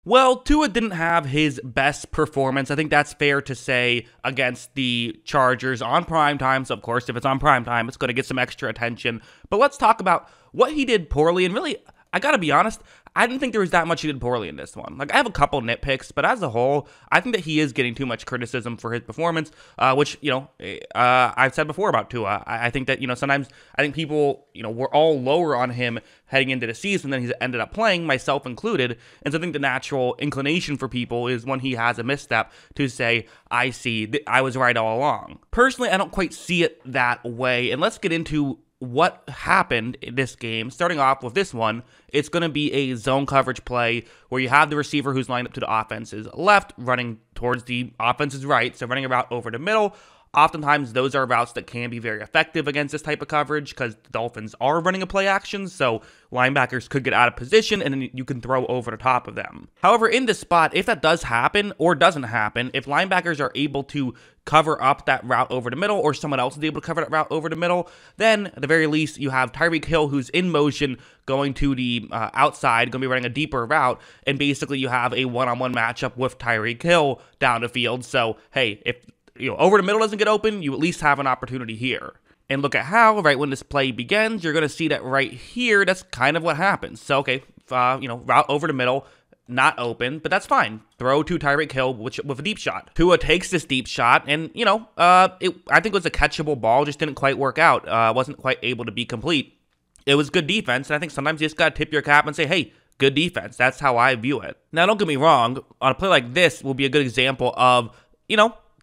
Well, Tua didn't have his best performance. I think that's fair to say against the Chargers on prime time. So, of course, if it's on prime time, it's going to get some extra attention. But let's talk about what he did poorly. And really, I got to be honest, I didn't think there was that much he did poorly in this one. Like, I have a couple nitpicks, but as a whole, I think that he is getting too much criticism for his performance, which, I've said before about Tua. I think that, sometimes I think people, were all lower on him heading into the season than he's ended up playing, myself included. And so I think the natural inclination for people is when he has a misstep to say, I see, I was right all along. Personally, I don't quite see it that way. And let's get into what happened in this game. Starting off with this one, it's going to be a zone coverage play where you have the receiver who's lined up to the offense's left, running towards the offense's right, so running a route over the middle. Oftentimes, those are routes that can be very effective against this type of coverage because the Dolphins are running a play action, so linebackers could get out of position and then you can throw over the top of them. However, in this spot, if that does happen or doesn't happen, if linebackers are able to cover up that route over the middle or someone else is able to cover that route over the middle, then at the very least, you have Tyreek Hill who's in motion going to the outside, going to be running a deeper route, and basically you have a one-on-one matchup with Tyreek Hill down the field. So, hey, if over the middle doesn't get open, you at least have an opportunity here. And look at how, right when this play begins, you're going to see that right here, that's kind of what happens. So, okay, route over the middle, not open, but that's fine. Throw to Tyreek Hill with a deep shot. Tua takes this deep shot, and, I think it was a catchable ball, just didn't quite work out. Wasn't quite able to be complete. It was good defense, and I think sometimes you just got to tip your cap and say, hey, good defense. That's how I view it. Now, don't get me wrong. On a play like this will be a good example of,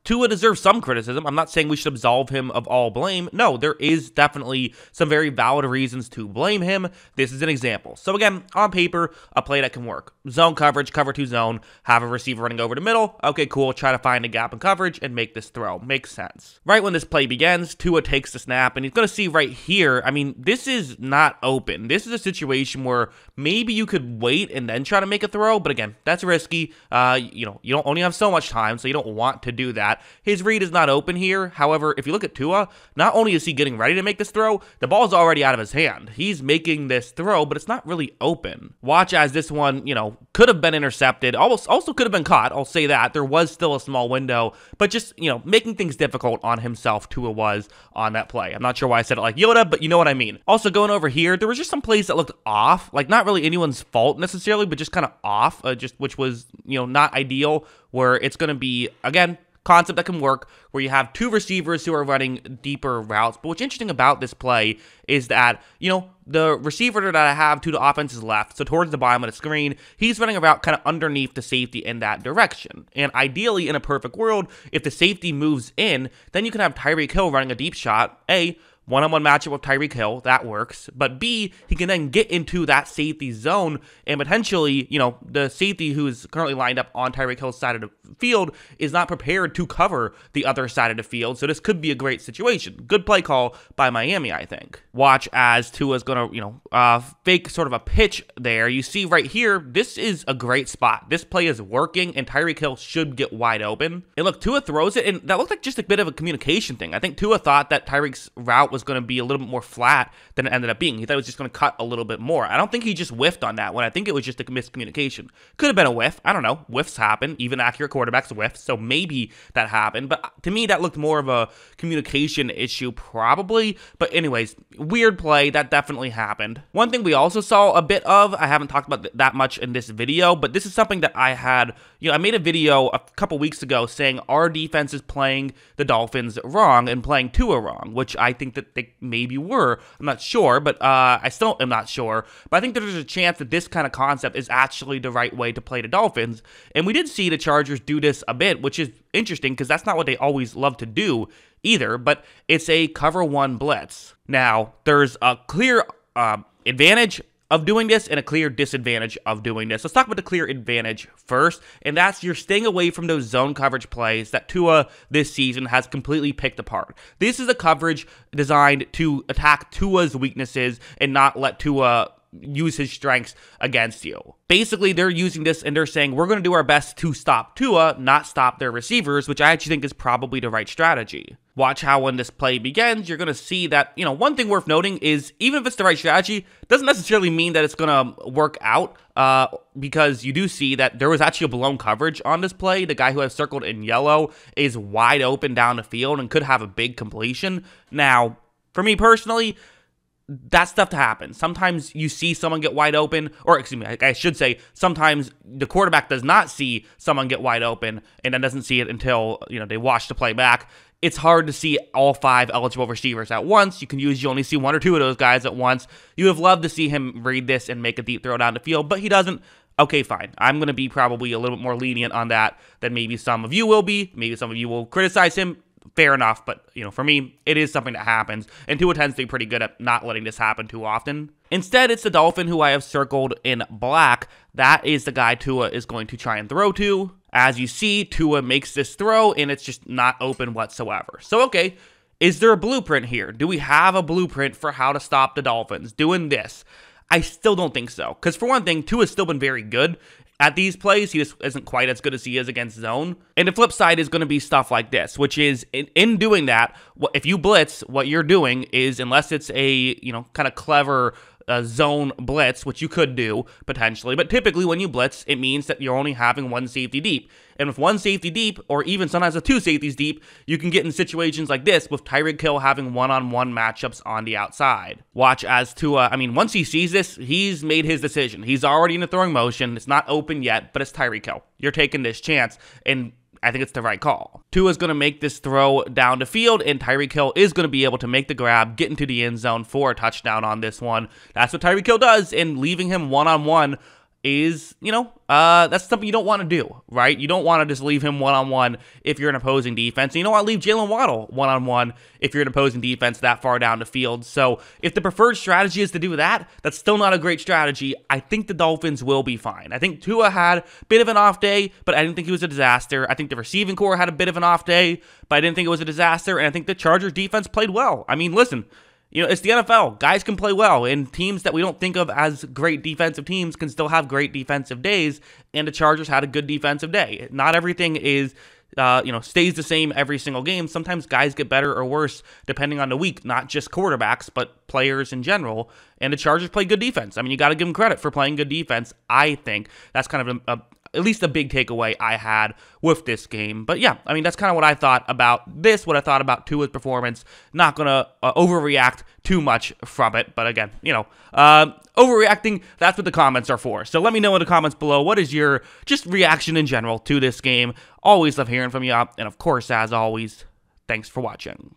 Tua deserves some criticism. I'm not saying we should absolve him of all blame. No, there is definitely some very valid reasons to blame him. This is an example. So again, on paper, a play that can work. Zone coverage, cover 2 zone, have a receiver running over the middle. Okay, cool. Try to find a gap in coverage and make this throw. Makes sense. Right when this play begins, Tua takes the snap, and he's going to see right here, this is not open. This is a situation where maybe you could wait and then try to make a throw, but again, that's risky. You don't only have so much time, so you don't want to do that. His read is not open here. However, if you look at Tua, not only is he getting ready to make this throw, the ball's already out of his hand. He's making this throw, but it's not really open. Watch as this one, could have been intercepted. Also could have been caught. I'll say that. There was still a small window, but just, making things difficult on himself, Tua was on that play. I'm not sure why I said it like Yoda, but you know what I mean. Also, going over here, there was just some plays that looked off, like not really anyone's fault necessarily, but just kind of off, which was, not ideal, where it's going to be, again, concept that can work where you have 2 receivers who are running deeper routes. But what's interesting about this play is that, the receiver that I have to the offense's left, so towards the bottom of the screen, he's running a route kind of underneath the safety in that direction. And ideally, in a perfect world, if the safety moves in, then you can have Tyreek Hill running a deep shot, A, one-on-one matchup with Tyreek Hill, that works. But B, he can then get into that safety zone and potentially, the safety who's currently lined up on Tyreek Hill's side of the field is not prepared to cover the other side of the field. So this could be a great situation. Good play call by Miami, I think. Watch as Tua's going to, fake sort of a pitch there. You see right here, this is a great spot. This play is working and Tyreek Hill should get wide open. And look, Tua throws it, and that looked like just a bit of a communication thing. I think Tua thought that Tyreek's route was going to be a little bit more flat than it ended up being. He thought it was just going to cut a little bit more. I don't think he just whiffed on that one. I think it was just a miscommunication. Could have been a whiff. I don't know. Whiffs happen. Even accurate quarterbacks whiff. So maybe that happened. But to me, that looked more of a communication issue probably. But anyways, weird play. That definitely happened. One thing we also saw a bit of, I haven't talked about that much in this video, but this is something that I had, I made a video a couple weeks ago saying our defense is playing the Dolphins wrong and playing Tua wrong, which I think that they maybe were. I'm not sure, but I still am not sure. But I think there's a chance that this kind of concept is actually the right way to play the Dolphins. And we did see the Chargers do this a bit, which is interesting because that's not what they always love to do either, but it's a cover 1 blitz. Now, there's a clear advantage of doing this and a clear disadvantage of doing this. Let's talk about the clear advantage first, and that's you're staying away from those zone coverage plays that Tua this season has completely picked apart. This is a coverage designed to attack Tua's weaknesses and not let Tua use his strengths against you. Basically, they're using this and they're saying, we're going to do our best to stop Tua, not stop their receivers, which I actually think is probably the right strategy. Watch how when this play begins, you're going to see that, one thing worth noting is even if it's the right strategy, doesn't necessarily mean that it's going to work out because you do see that there was actually a blown coverage on this play. The guy who I've circled in yellow is wide open down the field and could have a big completion. Now, for me personally, that stuff to happen. Sometimes you see someone get wide open, or excuse me, I should say, sometimes the quarterback does not see someone get wide open and then doesn't see it until, they watch the play back. It's hard to see all 5 eligible receivers at once. You can usually only see 1 or 2 of those guys at once. You would have loved to see him read this and make a deep throw down the field, but he doesn't. Okay, fine. I'm going to be probably a little bit more lenient on that than maybe some of you will be. Maybe some of you will criticize him. Fair enough, but, for me, it is something that happens, and Tua tends to be pretty good at not letting this happen too often. Instead, it's the Dolphin who I have circled in black. That is the guy Tua is going to try and throw to. As you see, Tua makes this throw, and it's just not open whatsoever. So, okay, is there a blueprint here? Do we have a blueprint for how to stop the Dolphins doing this? I still don't think so, because for one thing, Tua's still been very good at these plays. He just isn't quite as good as he is against zone. And the flip side is going to be stuff like this, which is in doing that, if you blitz, what you're doing is, unless it's a, kind of clever zone blitz, which you could do potentially, but typically when you blitz, it means that you're only having 1 safety deep. And with 1 safety deep, or even sometimes with 2 safeties deep, you can get in situations like this with Tyreek Hill having one-on-one matchups on the outside. Watch as Tua, once he sees this, he's made his decision. He's already in the throwing motion. It's not open yet, but it's Tyreek Hill. You're taking this chance, and I think it's the right call. Tua's going to make this throw down the field, and Tyreek Hill is going to be able to make the grab, get into the end zone for a touchdown on this one. That's what Tyreek Hill does, and leaving him one-on-one is, that's something you don't want to do, right? You don't want to just leave him one-on-one if you're an opposing defense. And you don't want to leave Jalen Waddle one-on-one if you're an opposing defense that far down the field. So if the preferred strategy is to do that, that's still not a great strategy. I think the Dolphins will be fine. I think Tua had a bit of an off day, but I didn't think he was a disaster. I think the receiving core had a bit of an off day, but I didn't think it was a disaster. And I think the Chargers defense played well. Listen, it's the NFL. Guys can play well, and teams that we don't think of as great defensive teams can still have great defensive days, and the Chargers had a good defensive day. Not everything is, stays the same every single game. Sometimes guys get better or worse depending on the week, not just quarterbacks, but players in general, and the Chargers play good defense. You got to give them credit for playing good defense. I think that's kind of at least a big takeaway I had with this game. But yeah, that's kind of what I thought about this, what I thought about Tua's performance. Not going to overreact too much from it. But again, overreacting, that's what the comments are for. So let me know in the comments below, what is your just reaction in general to this game? Always love hearing from you. And of course, as always, thanks for watching.